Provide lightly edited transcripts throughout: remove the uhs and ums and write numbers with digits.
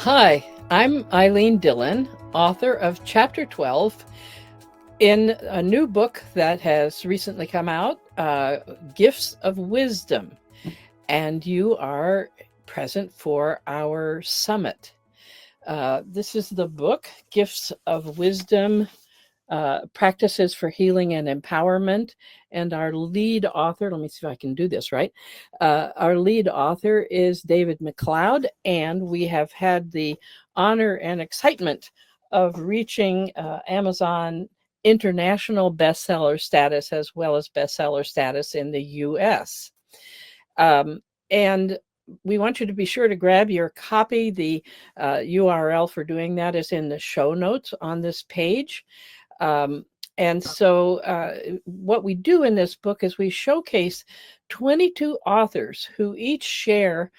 Hi, I'm Ilene Dillon, author of Chapter 12 in a new book that has recently come out, Gifts of Wisdom. And you are present for our summit. This is the book, Gifts of Wisdom, Practices for Healing and Empowerment. And our lead author, let me see if I can do this right. Our lead author is David McLeod, and we have had the honor and excitement of reaching Amazon international bestseller status as well as bestseller status in the US. And we want you to be sure to grab your copy. The URL for doing that is in the show notes on this page. And so what we do in this book is we showcase 22 authors who each share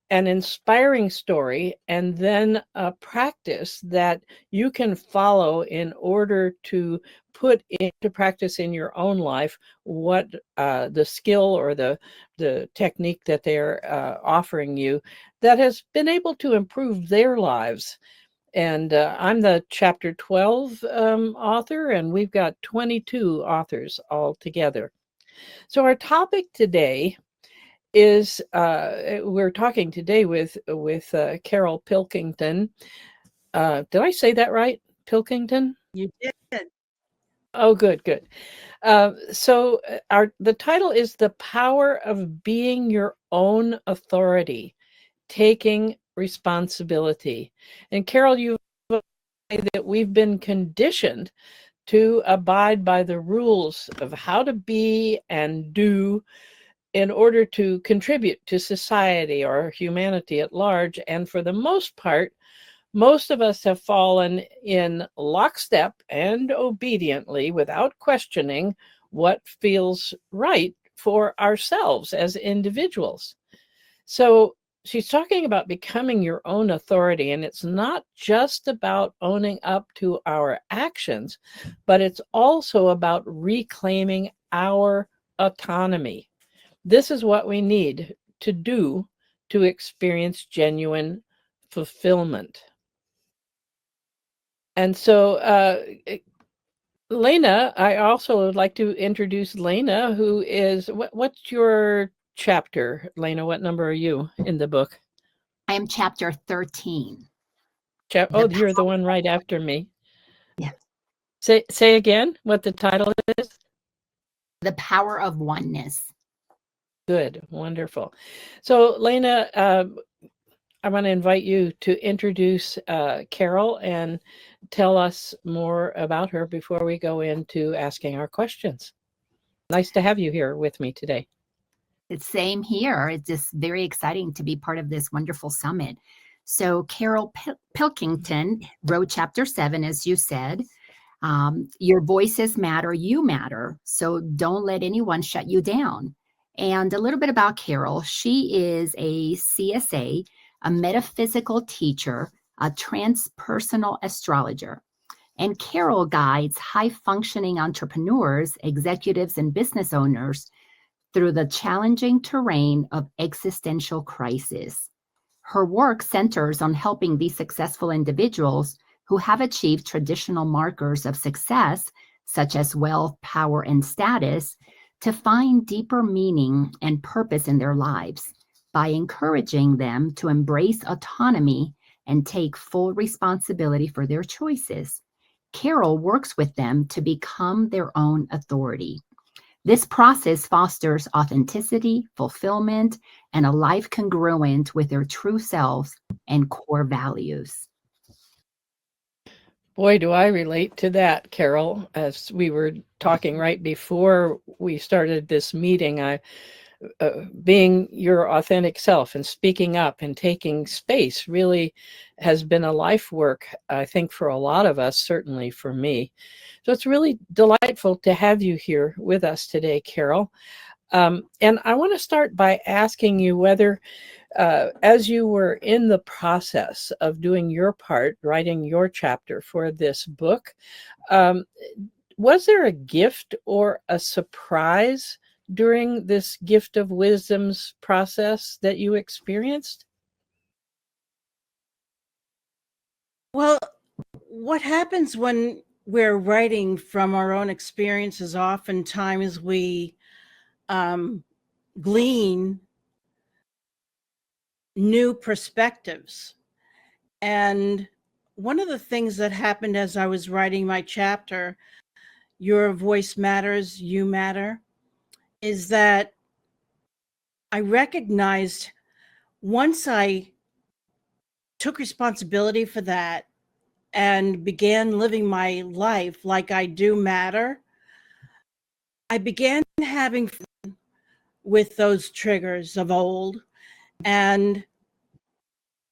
an inspiring story and then a practice that you can follow in order to put into practice in your own life what the skill or the technique that they're offering you that has been able to improve their lives. And I'm the Chapter 12 author, and we've got 22 authors all together. So our topic today is we're talking today with Carol Pilkington. Did I say that right? Pilkington? You did. Oh, good. So the title is The Power of Being Your Own Authority, Taking Responsibility. And Carol, you say that we've been conditioned to abide by the rules of how to be and do in order to contribute to society or humanity at large. And for the most part, most of us have fallen in lockstep and obediently without questioning what feels right for ourselves as individuals. So she's talking about becoming your own authority, and it's not just about owning up to our actions, but it's also about reclaiming our autonomy. This is what we need to do to experience genuine fulfillment. And so, Laina, I also would like to introduce Laina, who is, what's your chapter, Laina? What number are you in the book? I am chapter 13. You're the one right after me. Yeah. Say again what the title is. The Power of Oneness. Good, wonderful. So, Laina, I want to invite you to introduce Carol and tell us more about her before we go into asking our questions. Nice to have you here with me today. It's same here. It's just very exciting to be part of this wonderful summit. So Carol Pilkington wrote chapter 7, as you said. Your voices matter, you matter. So don't let anyone shut you down. And a little bit about Carol. She is a CSA, a metaphysical teacher, a transpersonal astrologer. And Carol guides high-functioning entrepreneurs, executives, and business owners through the challenging terrain of existential crises. Her work centers on helping these successful individuals who have achieved traditional markers of success, such as wealth, power, and status, to find deeper meaning and purpose in their lives by encouraging them to embrace autonomy and take full responsibility for their choices. Carol works with them to become their own authority. This process fosters authenticity, fulfillment, and a life congruent with their true selves and core values. Boy, do I relate to that, Carol. As we were talking right before we started this meeting, being your authentic self and speaking up and taking space really has been a life work, I think, for a lot of us, certainly for me. So it's really delightful to have you here with us today, Carol. And I want to start by asking you whether, as you were in the process of doing your part, writing your chapter for this book, was there a gift or a surprise during this gift of wisdom's process that you experienced? Well, what happens when we're writing from our own experiences, oftentimes we glean new perspectives. And one of the things that happened as I was writing my chapter, Your Voice Matters, You Matter, is that I recognized once I took responsibility for that and began living my life like I do matter, I began having fun with those triggers of old. And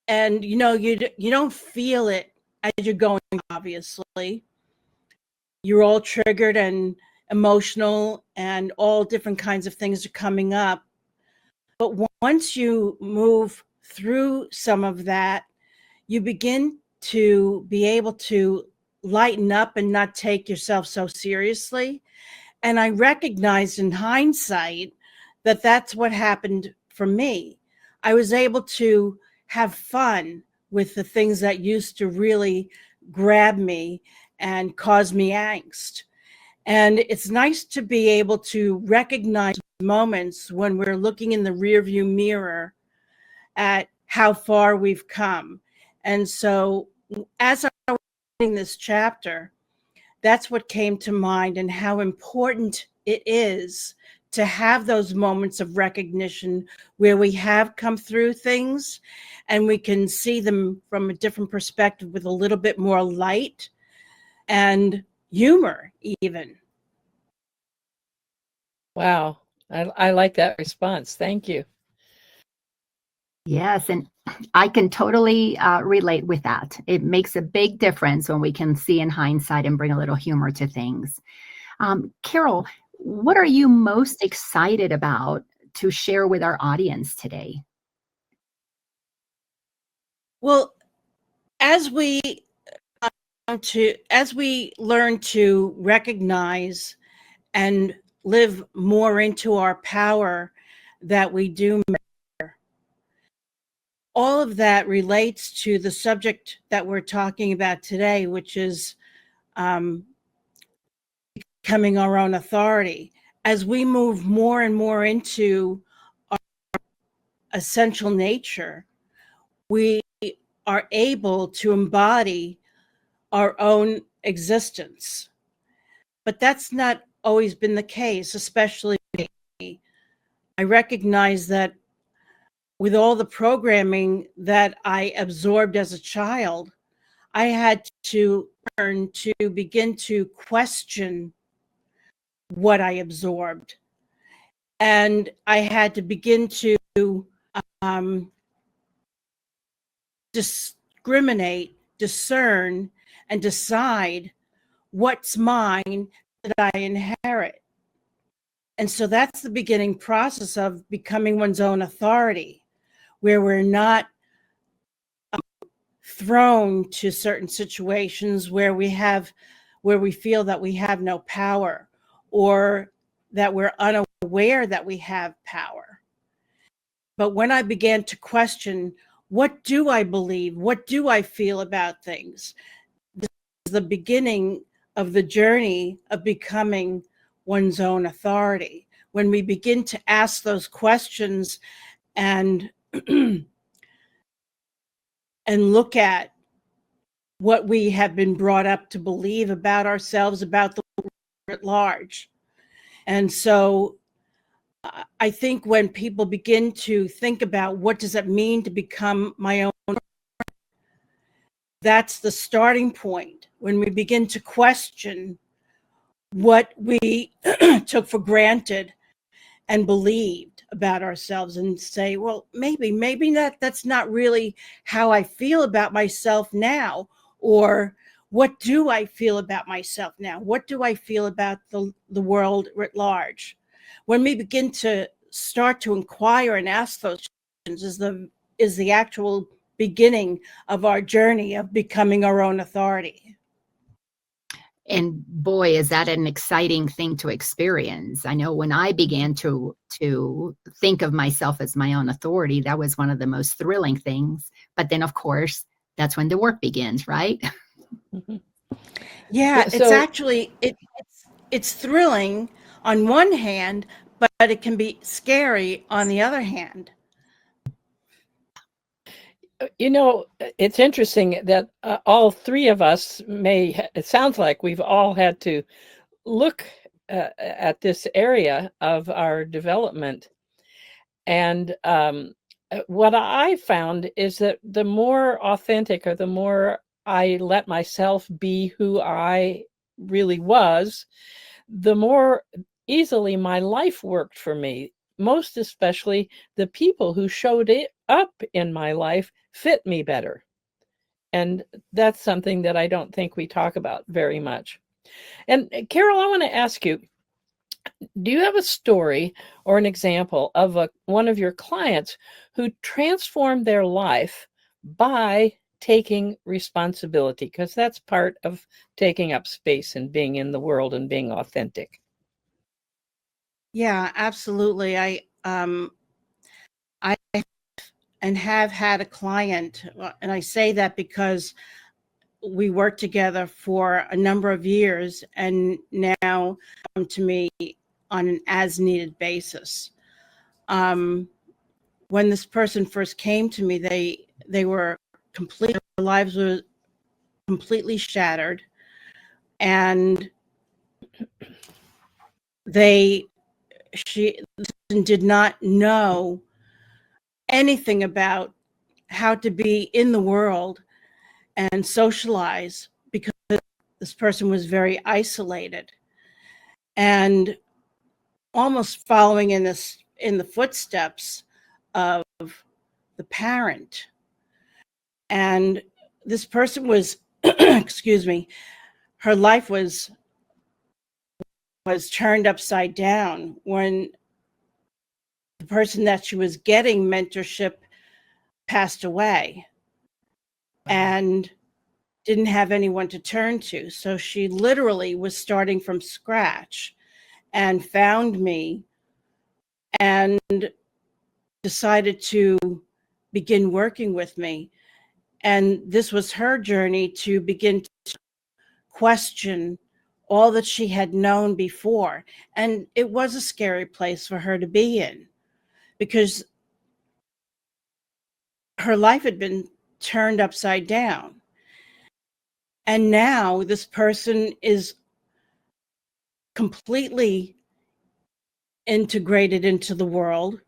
you don't feel it as you're going, obviously. You're all triggered and emotional, and all different kinds of things are coming up. But once you move through some of that, you begin to be able to lighten up and not take yourself so seriously. And I recognized in hindsight that that's what happened for me. I was able to have fun with the things that used to really grab me and cause me angst. And it's nice to be able to recognize moments when we're looking in the rearview mirror at how far we've come. And so as I was reading this chapter, that's what came to mind, and how important it is to have those moments of recognition where we have come through things and we can see them from a different perspective with a little bit more light and humor even. Wow. I like that response. Thank you. Yes, and I can totally relate with that. It makes a big difference when we can see in hindsight and bring a little humor to things. Carol, what are you most excited about to share with our audience today? Well, as we learn to recognize and live more into our power that we do matter, all of that relates to the subject that we're talking about today, which is becoming our own authority. As we move more and more into our essential nature, we are able to embody our own existence. But that's not always been the case, especially me. I recognize that with all the programming that I absorbed as a child, I had to learn to begin to question what I absorbed. And I had to begin to discriminate, discern, and decide what's mine that I inherit. And so that's the beginning process of becoming one's own authority, where we're not thrown to certain situations where we feel that we have no power, or that we're unaware that we have power. But when I began to question, what do I believe? What do I feel about things? This is the beginning of the journey of becoming one's own authority. When we begin to ask those questions and and look at what we have been brought up to believe about ourselves, about the world at large. And so I think when people begin to think about what does it mean to become my own, that's the starting point. When we begin to question what we took for granted and believed about ourselves, and say, well, maybe that's not really how I feel about myself now. Or what do I feel about myself now? What do I feel about the world at large? When we begin to start to inquire and ask those questions is the actual beginning of our journey of becoming our own authority. And boy, is that an exciting thing to experience. I know when I began to think of myself as my own authority, that was one of the most thrilling things. But then, of course, that's when the work begins, right? Mhm. Yeah, it's So, actually it's thrilling on one hand, but it can be scary on the other hand. it's interesting that all three of us it sounds like we've all had to look at this area of our development. And what I found is that the more authentic, or the more I let myself be who I really was, the more easily my life worked for me. Most especially, the people who showed it up in my life fit me better. And that's something that I don't think we talk about very much. And Carol, I want to ask you, do you have a story or an example of one of your clients who transformed their life by taking responsibility? Because that's part of taking up space and being in the world and being authentic. Yeah, absolutely. I and have had a client, and I say that because we worked together for a number of years, and now come to me on an as needed basis. When this person first came to me, they were completely, their lives were completely shattered, and she did not know anything about how to be in the world and socialize, because this person was very isolated and almost following in the footsteps of the parent. And this person was excuse me, her life was turned upside down when the person that she was getting mentorship passed away and didn't have anyone to turn to. So she literally was starting from scratch and found me and decided to begin working with me. And this was her journey to begin to question all that she had known before. And it was a scary place for her to be in, because her life had been turned upside down. And now this person is completely integrated into the world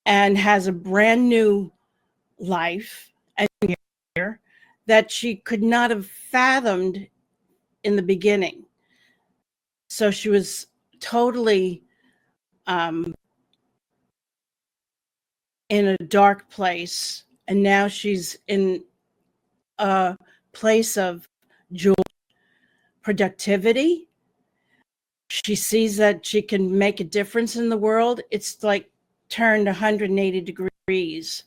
and has a brand new life and career that she could not have fathomed in the beginning. So she was totally in a dark place, and now she's in a place of joy, productivity. She sees that she can make a difference in the world. It's like turned 180 degrees.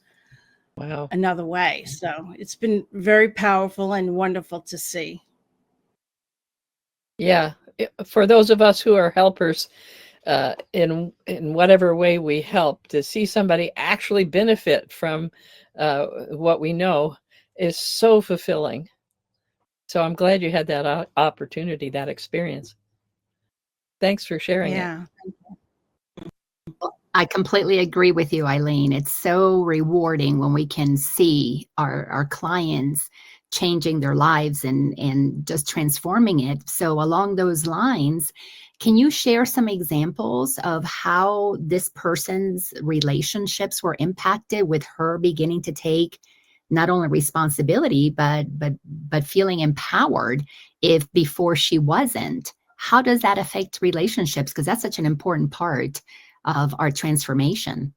Wow. Another way. So it's been very powerful and wonderful to see. Yeah. For those of us who are helpers, in whatever way we help, to see somebody actually benefit from what we know is so fulfilling. So I'm glad you had that opportunity, that experience. Thanks for sharing it. Yeah. I completely agree with you, Ilene. It's so rewarding when we can see our clients changing their lives and just transforming it. So along those lines, can you share some examples of how this person's relationships were impacted with her beginning to take not only responsibility, but feeling empowered if before she wasn't? How does that affect relationships? Because that's such an important part of our transformation.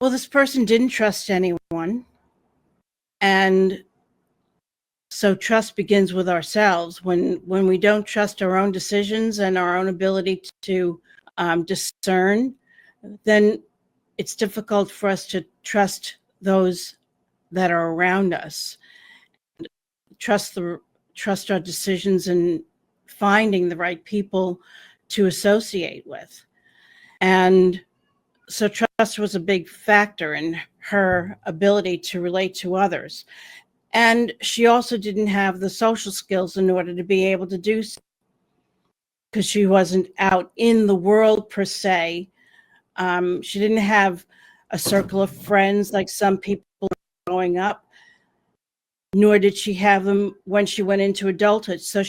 Well, this person didn't trust anyone. And so trust begins with ourselves. When we don't trust our own decisions and our own ability to discern, then it's difficult for us to trust those that are around us. Trust our decisions and finding the right people to associate with. And so trust was a big factor in her ability to relate to others. And she also didn't have the social skills in order to be able to do so, because she wasn't out in the world per se. She didn't have a circle of friends like some people growing up, nor did she have them when she went into adulthood. So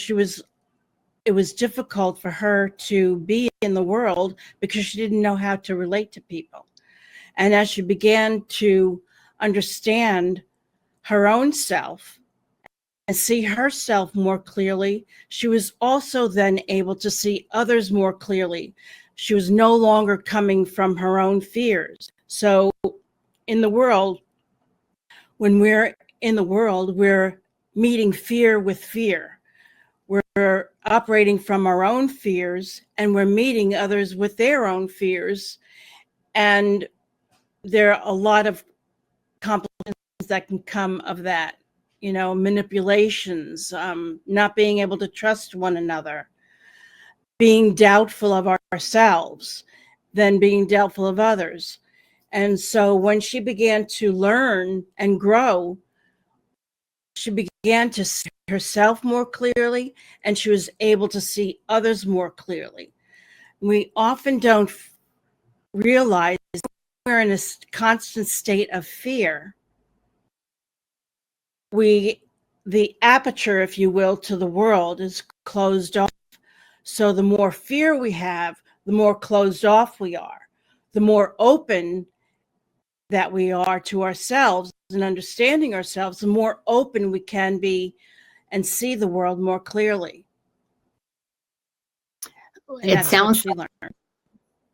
it was difficult for her to be in the world because she didn't know how to relate to people. And as she began to understand her own self and see herself more clearly, she was also then able to see others more clearly. She was no longer coming from her own fears. So in the world, when we're in the world, we're meeting fear with fear. We're operating from our own fears, and we're meeting others with their own fears. And there are a lot of complications that can come of that, manipulations, not being able to trust one another, being doubtful of ourselves, then being doubtful of others. And so when she began to learn and grow, she began to see herself more clearly, and she was able to see others more clearly. We often don't realize we're in a constant state of fear. The aperture, if you will, to the world is closed off. So the more fear we have, the more closed off we are. The more open that we are to ourselves and understanding ourselves, the more open we can be and see the world more clearly. And It sounds,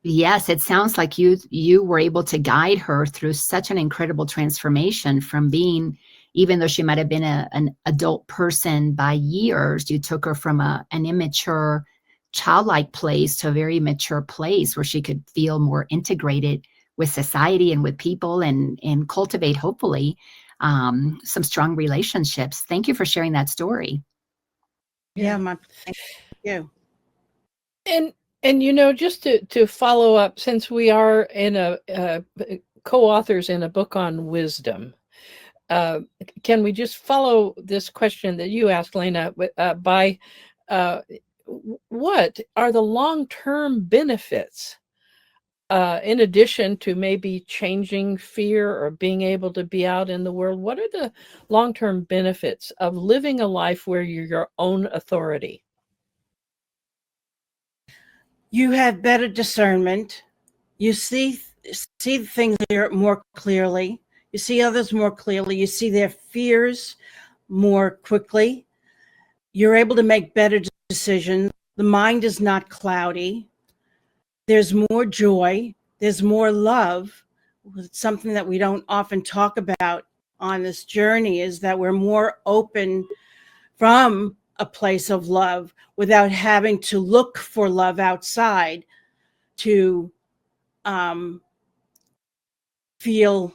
yes, it sounds like you were able to guide her through such an incredible transformation from being, even though she might have been an adult person by years, you took her from an immature, childlike place to a very mature place where she could feel more integrated with society and with people and cultivate, hopefully, some strong relationships. Thank you for sharing that story. Yeah, thank you. And just to follow up, since we are in a co-authors in a book on wisdom, can we just follow this question that you asked, Laina, by what are the long-term benefits, in addition to maybe changing fear or being able to be out in the world? What are the long-term benefits of living a life where you're your own authority? You have better discernment. You see things more clearly. You see others more clearly. You see their fears more quickly. You're able to make better decisions. The mind is not cloudy. There's more joy. There's more love. It's something that we don't often talk about on this journey, is that we're more open from a place of love without having to look for love outside to feel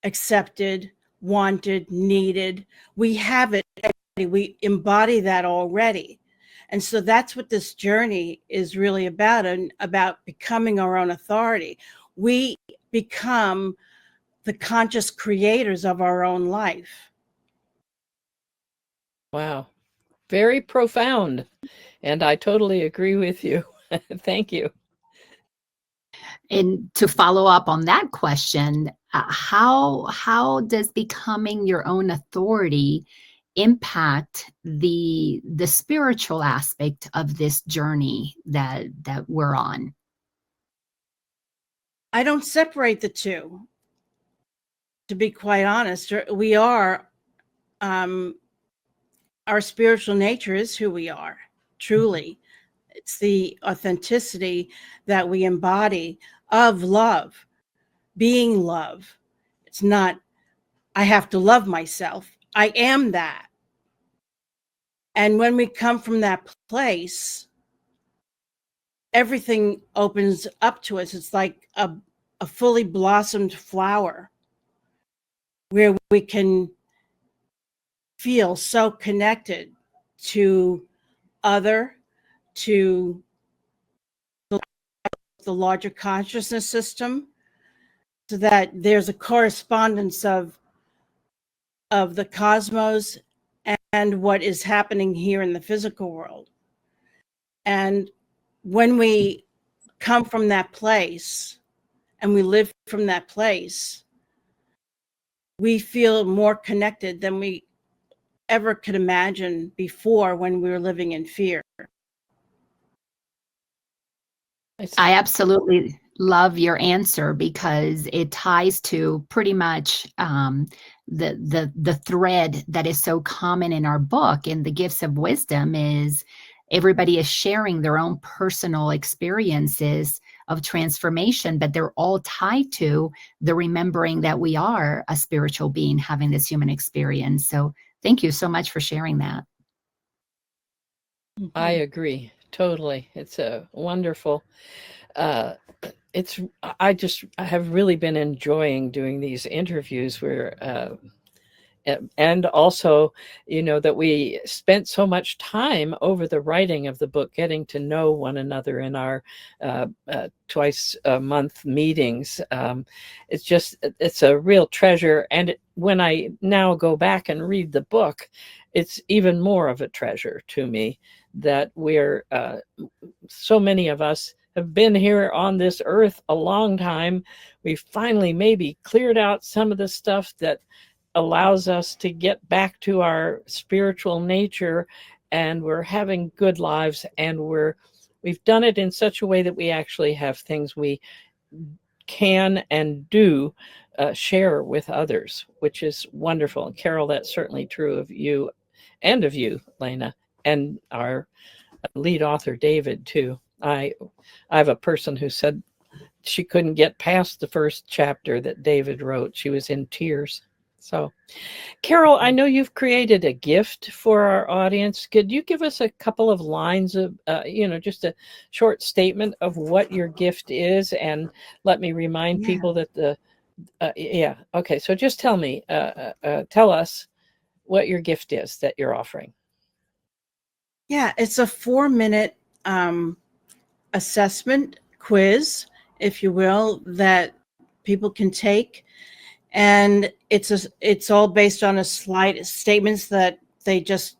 accepted, wanted, needed. We have it already. We embody that already. And so that's what this journey is really about, and about becoming our own authority. We become the conscious creators of our own life. Wow. Very profound. And I totally agree with you. Thank you. And to follow up on that question, how does becoming your own authority impact the spiritual aspect of this journey that we're on? I don't separate the two. To be quite honest, we are, our spiritual nature is who we are, truly. It's the authenticity that we embody of love, being love. It's not, I have to love myself. I am that. And when we come from that place, everything opens up to us. It's like a fully blossomed flower where we can feel so connected to to the larger consciousness system, that there's a correspondence of the cosmos and what is happening here in the physical world. And when we come from that place and we live from that place, we feel more connected than we ever could imagine before when we were living in fear. I absolutely love your answer because it ties to pretty much the thread that is so common in our book. In the Gifts of Wisdom is everybody is sharing their own personal experiences of transformation, but they're all tied to the remembering that we are a spiritual being having this human experience. So thank you so much for sharing that. I agree totally. It's a wonderful. I have really been enjoying doing these interviews where and also, that we spent so much time over the writing of the book, getting to know one another in our twice a month meetings. It's a real treasure. And when I now go back and read the book, it's even more of a treasure to me that we're so many of us have been here on this earth a long time. We've finally maybe cleared out some of the stuff that allows us to get back to our spiritual nature, and we're having good lives, and we've done it in such a way that we actually have things we can and do share with others, which is wonderful. And Carol, that's certainly true of you and of you, Laina, and our lead author, David, too. I have a person who said she couldn't get past the first chapter that David wrote. She was in tears. So, Carol, I know you've created a gift for our audience. Could you give us a couple of lines of, just a short statement of what your gift is? And let me remind people that okay. So just tell us what your gift is that you're offering. Yeah, it's a 4-minute assessment quiz, if you will, that people can take. And it's all based on statements that they just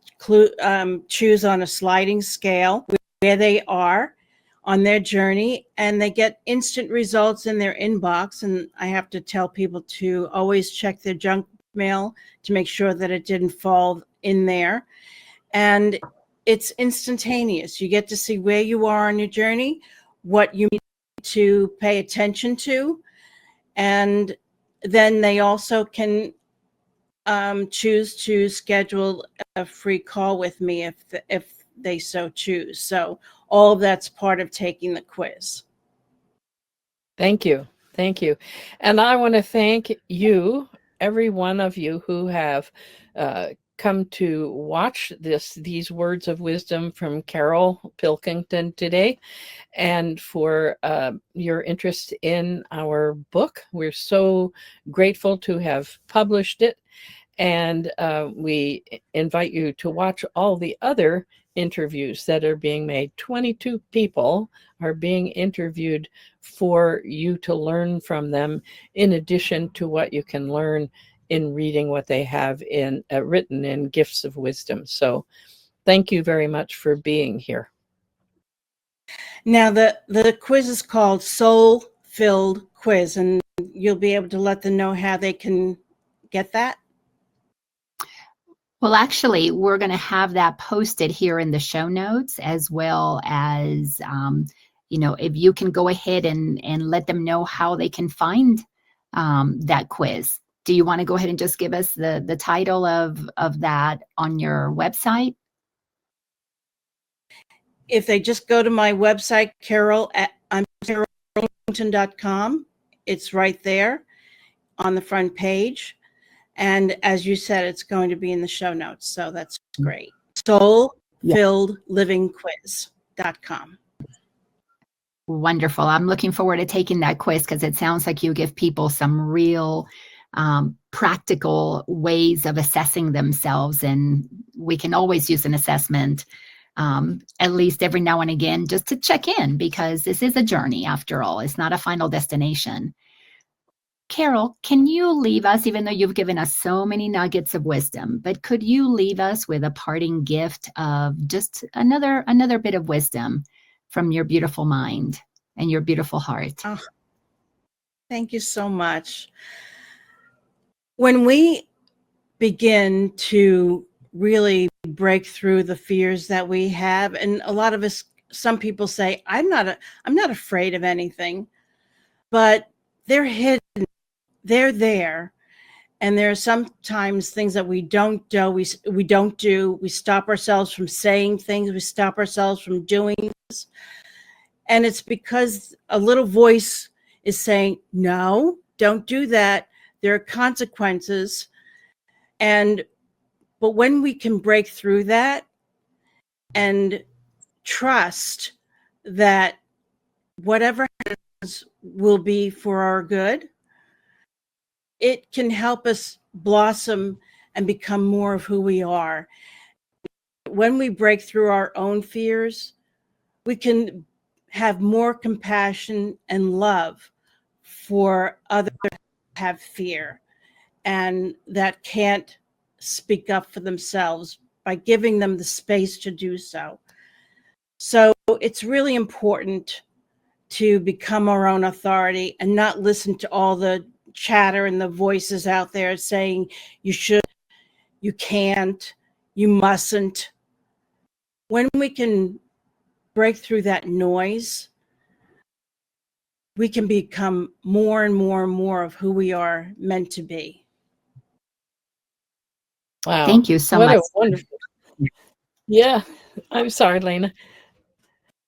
choose on a sliding scale where they are on their journey, and they get instant results in their inbox. And I have to tell people to always check their junk mail to make sure that it didn't fall in there. And it's instantaneous. You get to see where you are on your journey, what you need to pay attention to, and then they also can choose to schedule a free call with me if they so choose. So all of that's part of taking the quiz. Thank you. Thank you. And I want to thank you, every one of you who have come to watch these words of wisdom from Carol Pilkington today, and for your interest in our book. We're so grateful to have published it, and we invite you to watch all the other interviews that are being made. 22 people are being interviewed for you to learn from them, in addition to what you can learn in reading what they have in written in Gifts of Wisdom. So thank you very much for being here. Now, the quiz is called Soul Filled Quiz, and you'll be able to let them know how they can get that. Well, actually, we're going to have that posted here in the show notes, as well as, if you can go ahead and let them know how they can find that quiz. Do you want to go ahead and just give us the title of that on your website? If they just go to my website, carolpilkington.com, it's right there on the front page. And as you said, it's going to be in the show notes. So that's great. soulfilledlivingquiz.com. Wonderful. I'm looking forward to taking that quiz because it sounds like you give people some real practical ways of assessing themselves. And we can always use an assessment at least every now and again, just to check in, because this is a journey after all. It's not a final destination. Carol, can you leave us, even though you've given us so many nuggets of wisdom, but could you leave us with a parting gift of just another bit of wisdom from your beautiful mind and your beautiful heart? Oh, thank you so much. When we begin to really break through the fears that we have, and a lot of us, some people say, I'm not afraid of anything, but they're hidden. They're there. And there are sometimes things that we don't do. We don't do. We stop ourselves from saying things. We stop ourselves from doing this. And it's because a little voice is saying, no, don't do that. There are consequences. But when we can break through that and trust that whatever happens will be for our good, it can help us blossom and become more of who we are. When we break through our own fears, we can have more compassion and love for others who have fear and that can't speak up for themselves, by giving them the space to do so. So it's really important to become our own authority and not listen to all the chatter and the voices out there saying you should, you can't, you mustn't. When we can break through that noise, we can become more and more and more of who we are meant to be. Wow. Thank you so What much. a wonderful. Yeah. I'm sorry, Laina.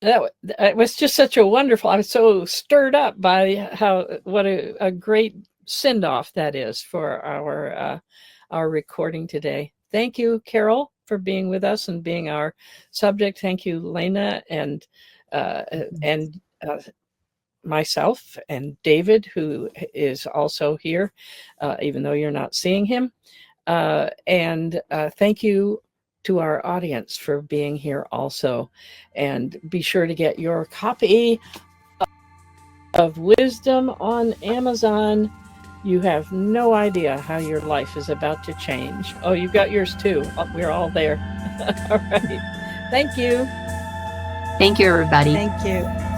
It was just such a wonderful, I was so stirred up by what a great send-off that is for our recording today. Thank you, Carol, for being with us and being our subject. Thank you, Laina, and myself and David, who is also here, even though you're not seeing him. And thank you to our audience for being here also. And be sure to get your copy of Wisdom on Amazon. You have no idea how your life is about to change. Oh, you've got yours too. We're all there. All right. Thank you. Thank you, everybody. Thank you.